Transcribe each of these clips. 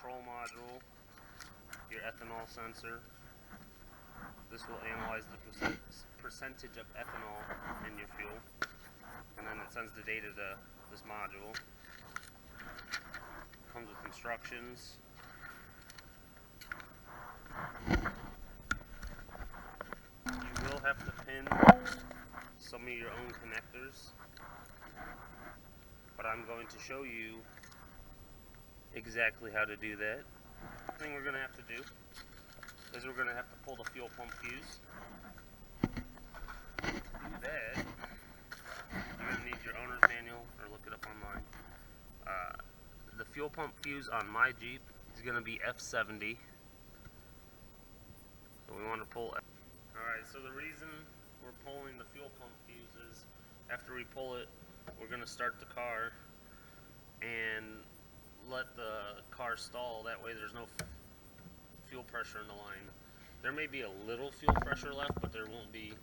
control module, your ethanol sensor. This will analyze the percentage of ethanol in your fuel, and then it sends the data to this module. Comes with instructions. You will have to pin some of your own connectors, but I'm going to show you exactly how to do that. The thing we're going to have to do is we're going to have to pull the fuel pump fuse. To do that, you're going to need your owner's manual or look it up online. The fuel pump fuse on my Jeep is going to be F70. So we want to pull. Alright, so the reason we're pulling the fuel pump fuse is after we pull it, we're going to start the car and let the car stall. That way there's no fuel pressure in the line. There may be a little fuel pressure left, but there won't be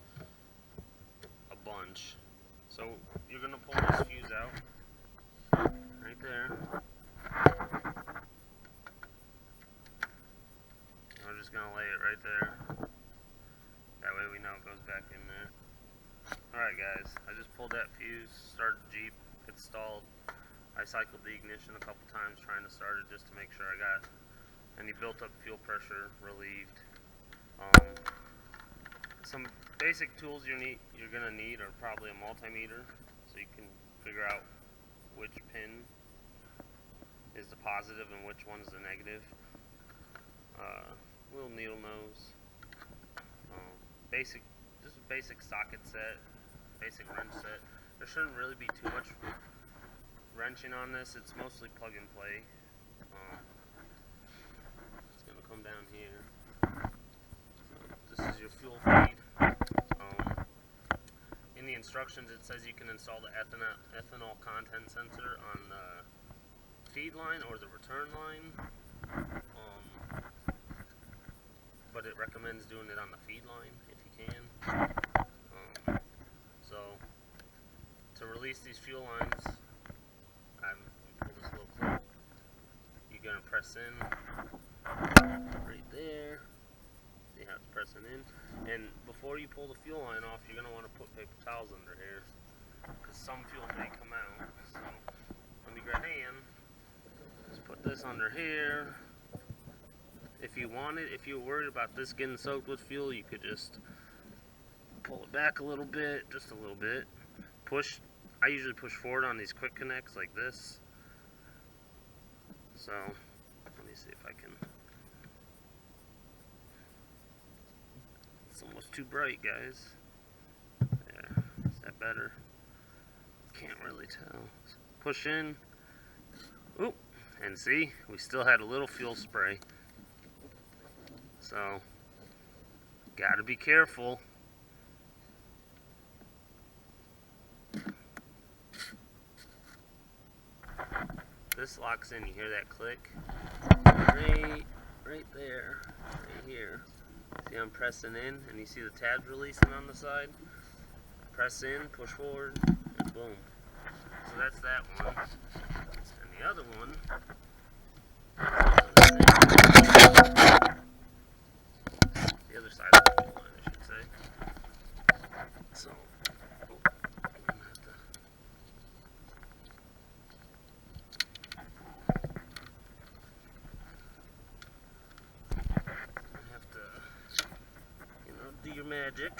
a bunch. So you're going to pull this fuse out right there. We're just going to lay it right there. That way we know it goes back in there. Alright guys, I just pulled that fuse, started the Jeep, it stalled. I cycled the ignition a couple times trying to start it just to make sure I got any built up fuel pressure relieved. Some basic tools you're going to need are probably a multimeter, so you can figure out which pin is the positive and which one's the negative. Little needle nose. Just a basic socket set, basic wrench set. There shouldn't really be too much wrenching on this. It's mostly plug and play. It's going to come down here. This is your fuel feed. In the instructions it says you can install the ethanol content sensor on the feed line or the return line. But it recommends doing it on the feed line if you can. So to release these fuel lines, I'm pull this little clip. You're gonna press in right there. See how it's pressing in. And before you pull the fuel line off, you're gonna want to put paper towels under here because some fuel may come out. So let me grab a hand. Just put this under here. If you wanted, if you were worried about this getting soaked with fuel, you could just pull it back a little bit, just a little bit. Push, I usually push forward on these quick connects like this. So, let me see if I can. It's almost too bright, guys. There, is that better? Can't really tell. So push in. Oop, and see, we still had a little fuel spray. So, gotta be careful. This locks in, you hear that click? Right there, right here. See I'm pressing in, and you see the tabs releasing on the side? Press in, push forward, and boom. So that's that one. And the other one, the other side of the fuel line, I should say. So, I'm gonna have to. Do your magic.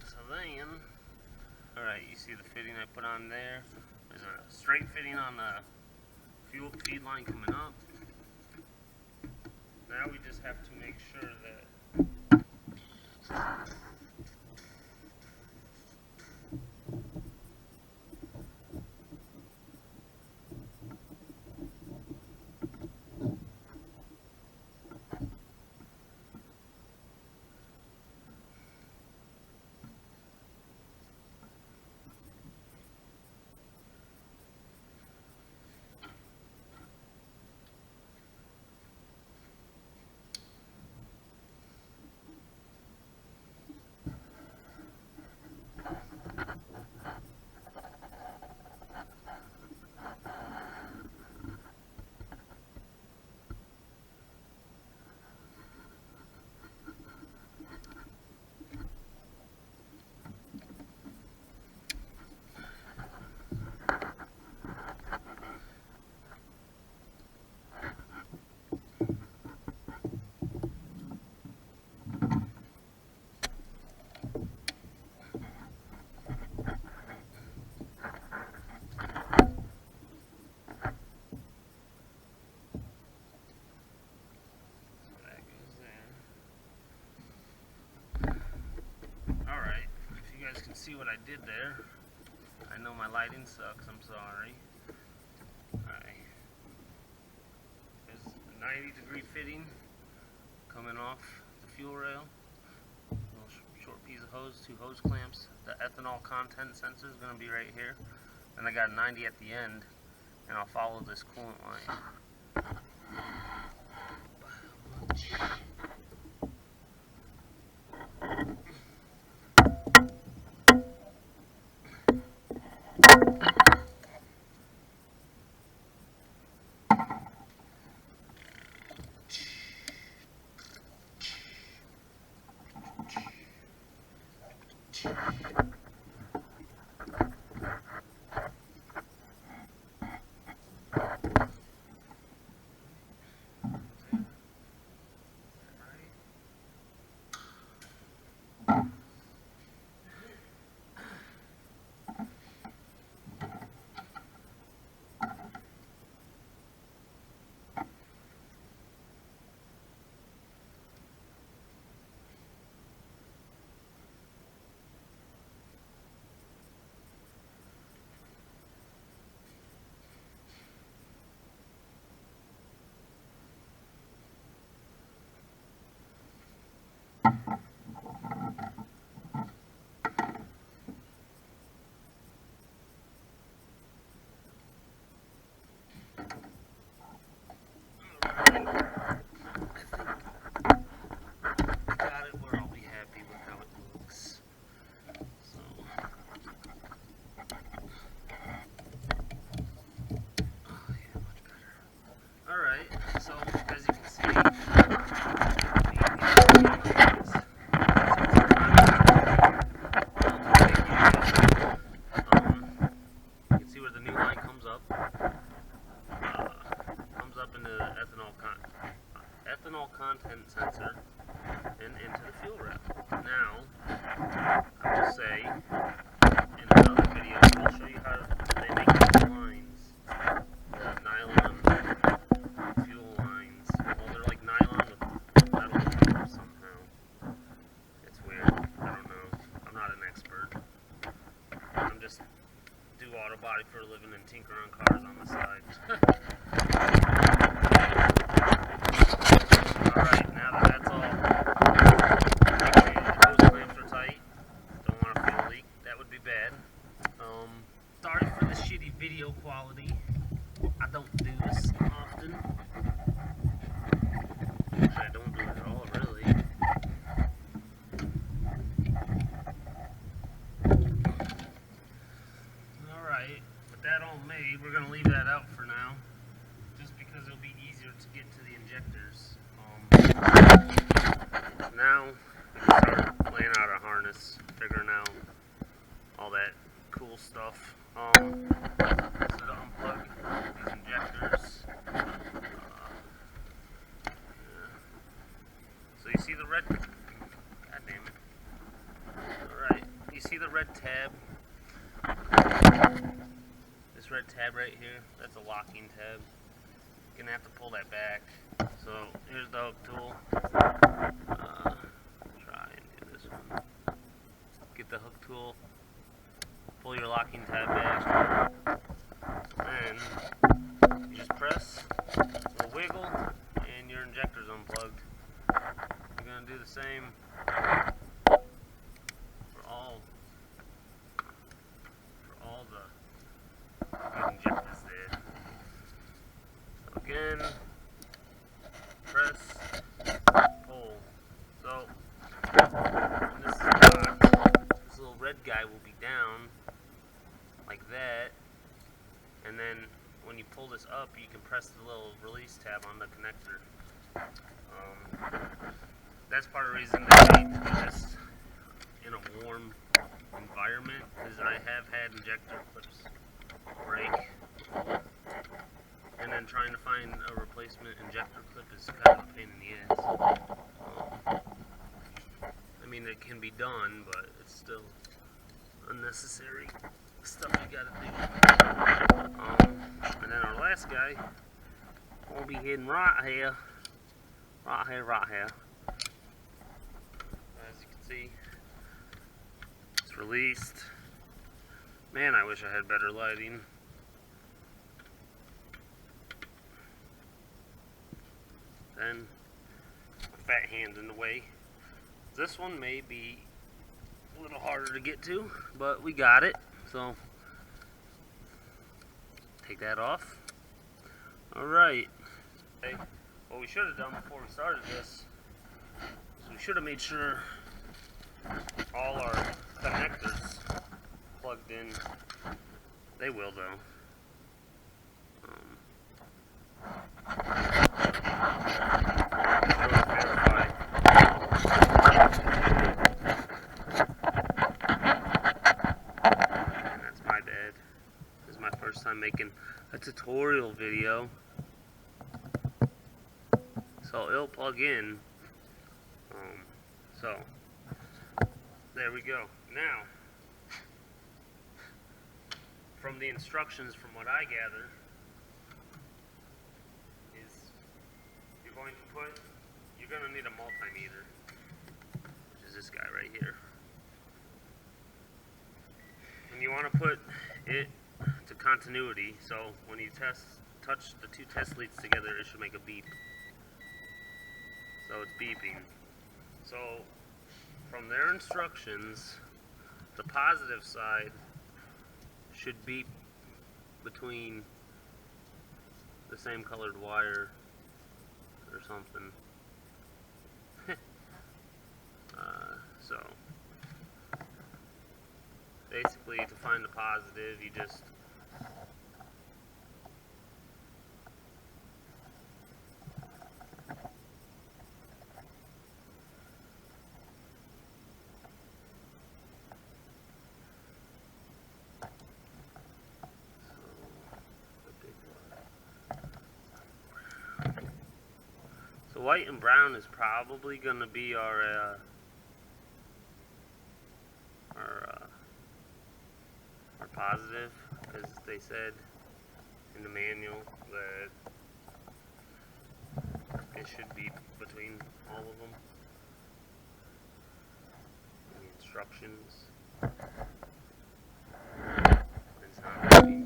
So then, alright, you see the fitting I put on there. There's a straight fitting on the fuel feed line coming up. Now we just have to make sure that see what I did there. I know my lighting sucks, I'm sorry. Alright. There's a 90-degree fitting coming off the fuel rail. A little short piece of hose, 2 hose clamps. The ethanol content sensor is going to be right here. And I got 90 at the end, and I'll follow this coolant line. So, as you can see, you can see where the new line comes up into the ethanol content sensor and into the fuel rail. Now, I will say in another video, I'll show you how they make these lines, the nylon fuel lines. Well, they're like nylon with metal somehow. It's weird. I don't know. I'm not an expert. I'm just do auto body for a living and tinker on cars on the side. Alright, now that that's all, those clamps are tight. Don't want a fuel leak. That would be bad. Sorry for the shitty video quality. I don't do this often. Actually, I don't do it at all, really. Alright, with that all made, we're going to leave that out for now. Just because it'll be easier to get to the injectors. Now, we can start laying out a harness, figuring out all that cool stuff. So to unplug these injectors. So you see the red, god damn it. Alright, you see the red tab? This red tab right here, that's a locking tab. You're gonna have to pull that back. So here's the hook tool. Try and do this one. Get the hook tool, pull your locking tab back, and you just press, a wiggle, and your injector's unplugged. You're gonna do the same for all the injectors there. So again, press, pull. So when this is locked, this little red guy will be down like that, and then when you pull this up, you can press the little release tab on the connector. That's part of the reason they made this in a warm environment, is I have had injector clips break, and then trying to find a replacement injector clip is kind of a pain in the ass. I mean, it can be done, but it's still unnecessary stuff you gotta do. And then our last guy will be hidden right here. Right here. As you can see, it's It's released. Man, I wish I had better lighting. Then, my fat hand's in the way. This one may be a little harder to get to, but we got it. So, take that off. Alright. Okay. What we should have done before we started this is we should have made sure all our connectors plugged in. They will though. That's my bad. This is my first time making a tutorial video. So it'll plug in. So there we go. Now, from the instructions, from what I gather, is you're going to need a multimeter, which is this guy right here. And you want to put it to continuity, so when you touch the two test leads together, it should make a beep. So it's beeping. So from their instructions, the positive side should beep between the same colored wire or something. So basically, to find the positive, you just so white and brown is probably going to be our positive, because they said in the manual that it should be between all of them. In the instructions. It's not really.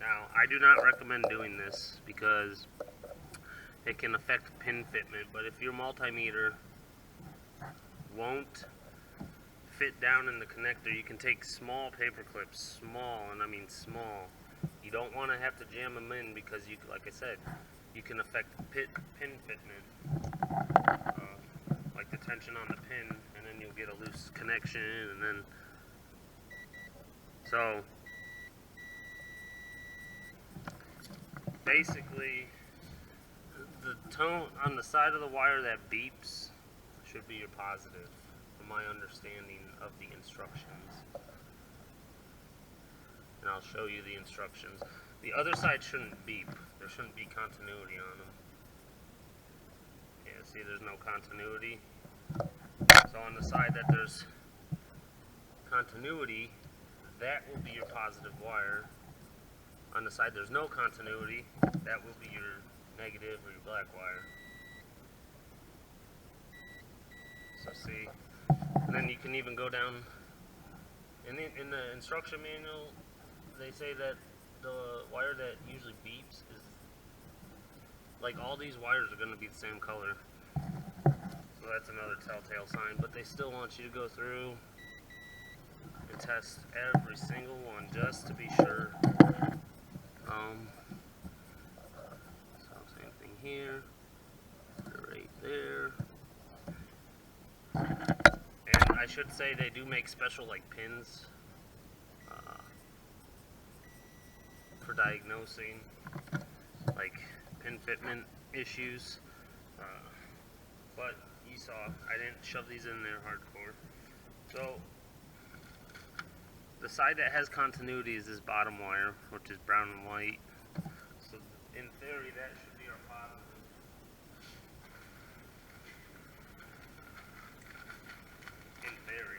Now, I do not recommend doing this because it can affect pin fitment, but if your multimeter won't fit down in the connector, you can take small paper clips, small, and I mean small. You don't want to have to jam them in because, you, like I said, you can affect pin fitment, like the tension on the pin, and then you'll get a loose connection, and then, so basically, the tone on the side of the wire that beeps should be your positive, from my understanding of the instructions. And I'll show you the instructions. The other side shouldn't beep. There shouldn't be continuity on them. Yeah, see, there's no continuity. So on the side that there's continuity, that will be your positive wire. On the side there's no continuity, that will be your negative or your black wire. So see, and then you can even go down, in the instruction manual, they say that the wire that usually beeps is, like, all these wires are going to be the same color. So that's another telltale sign, but they still want you to go through and test every single one just to be sure. So same thing here, right there. And I should say they do make special like pins for diagnosing like pin fitment issues. But you saw I didn't shove these in there hardcore. So the side that has continuity is this bottom wire, which is brown and white. So in theory that should be our positive. In theory.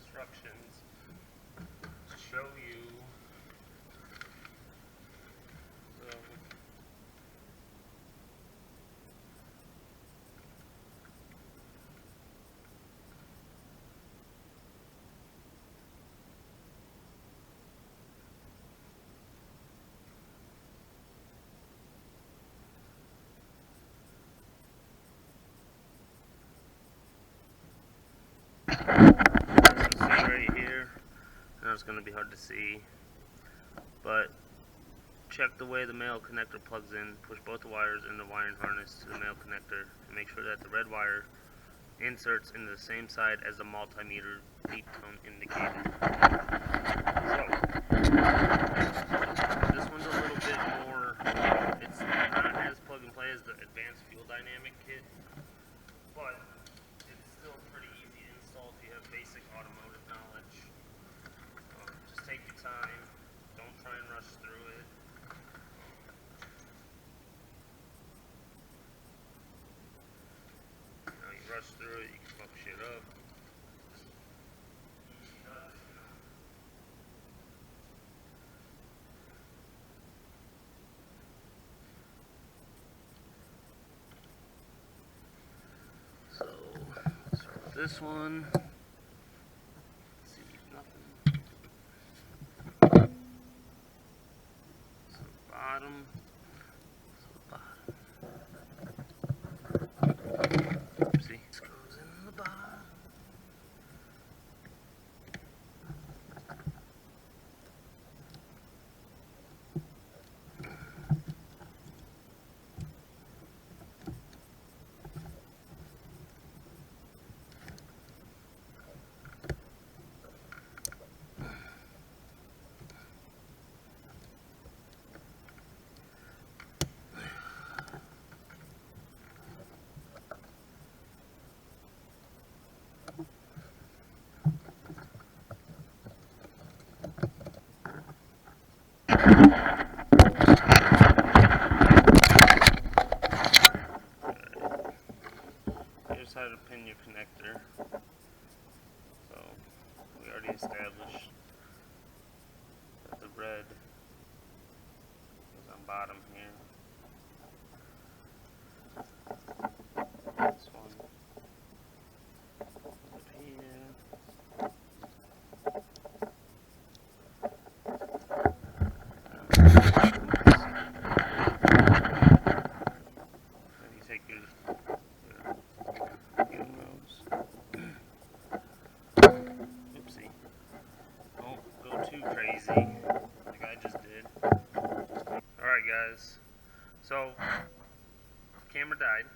Instructions to show you. It's going to be hard to see, but check the way the male connector plugs in. Push both the wires in the wiring harness to the male connector and make sure that the red wire inserts into the same side as the multimeter deep tone indicator. So this one's a little bit more, it's not as plug and play as the advanced fuel dynamic kit, but it's still pretty easy to install if you have basic automotive knowledge. Just take your time, don't try and rush through it. You rush through it, you can fuck shit up. So, let's start with this one. Bottom. See, this goes in the bottom. Here's how to pin your connector. So we already established that the red is on bottom here. This one up here. Then you take your oopsie. Don't go too crazy like I just did. Alright guys, so camera died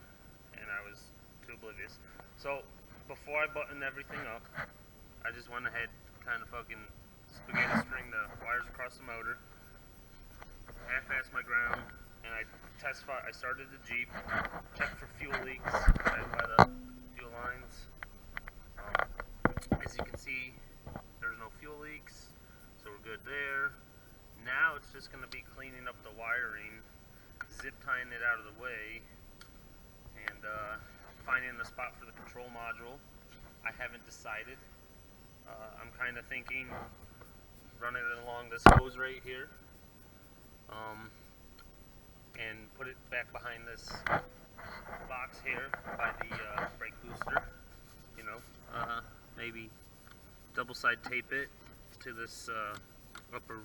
and I was too oblivious. So before I buttoned everything up, I just went ahead, kind of fucking spaghetti string the wires across the motor, half-assed my ground, and I started the Jeep, checked for fuel leaks right by the fuel lines. As you can see, there's no fuel leaks, so we're good there. Now it's just going to be cleaning up the wiring, zip tying it out of the way, and finding the spot for the control module. I haven't decided. I'm kind of thinking running it along this hose right here. and put it back behind this box here by the brake booster. You know, maybe double side tape it to this upper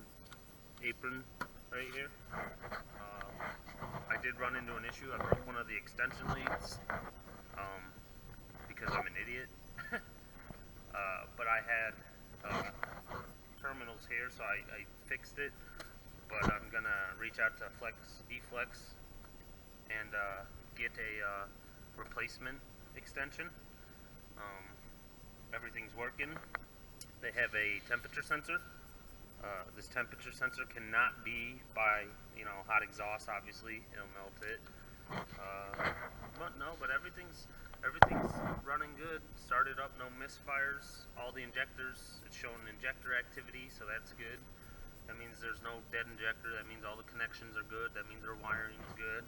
apron right here. I did run into an issue. I broke one of the extension leads because I'm an idiot. But I had terminals here, so I fixed it. But I'm gonna reach out to Eflex and get a replacement extension. Everything's working. They have a temperature sensor. This temperature sensor cannot be by, you know, hot exhaust. Obviously, it'll melt it. But everything's running good. Started up, no misfires. All the injectors, it's showing injector activity, so that's good. That means there's no dead injector. That means all the connections are good. That means their wiring is good.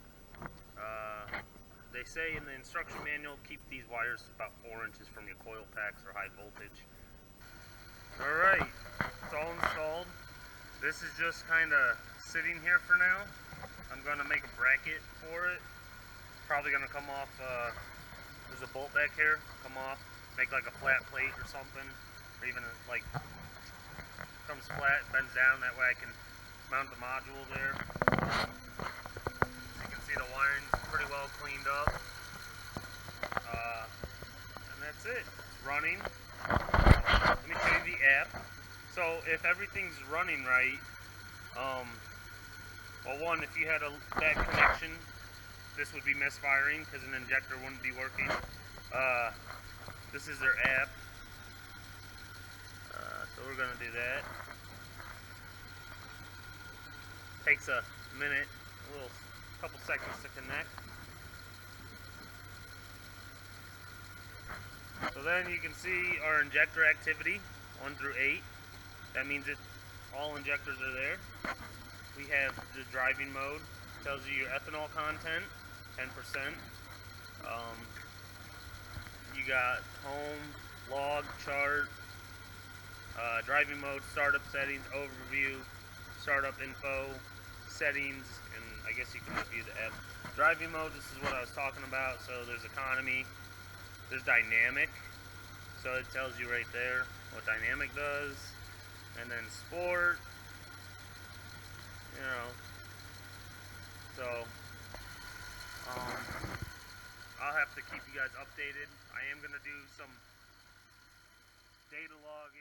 They say in the instruction manual, keep these wires about 4 inches from your coil packs or high voltage. Alright, it's all installed. This is just kind of sitting here for now. I'm going to make a bracket for it. Probably going to come off, there's a bolt back here, come off, make like a flat plate or something, or even like comes flat, bends down, that way I can mount the module there. You can see the wiring's pretty well cleaned up. And that's it. It's running. Let me show you the app. So if everything's running right, well, one, if you had a bad connection, this would be misfiring because an injector wouldn't be working. This is their app. So we're going to do that. Takes a minute, couple seconds to connect. So then you can see our injector activity, 1 through 8. That means all injectors are there. We have the driving mode, tells you your ethanol content, 10%. You got home, log, chart, driving mode, startup settings, overview, startup info, settings, and I guess you can review the app. Driving mode, this is what I was talking about. So there's economy, there's dynamic, so it tells you right there what dynamic does, and then sport, you know. So I'll have to keep you guys updated. I am going to do some data log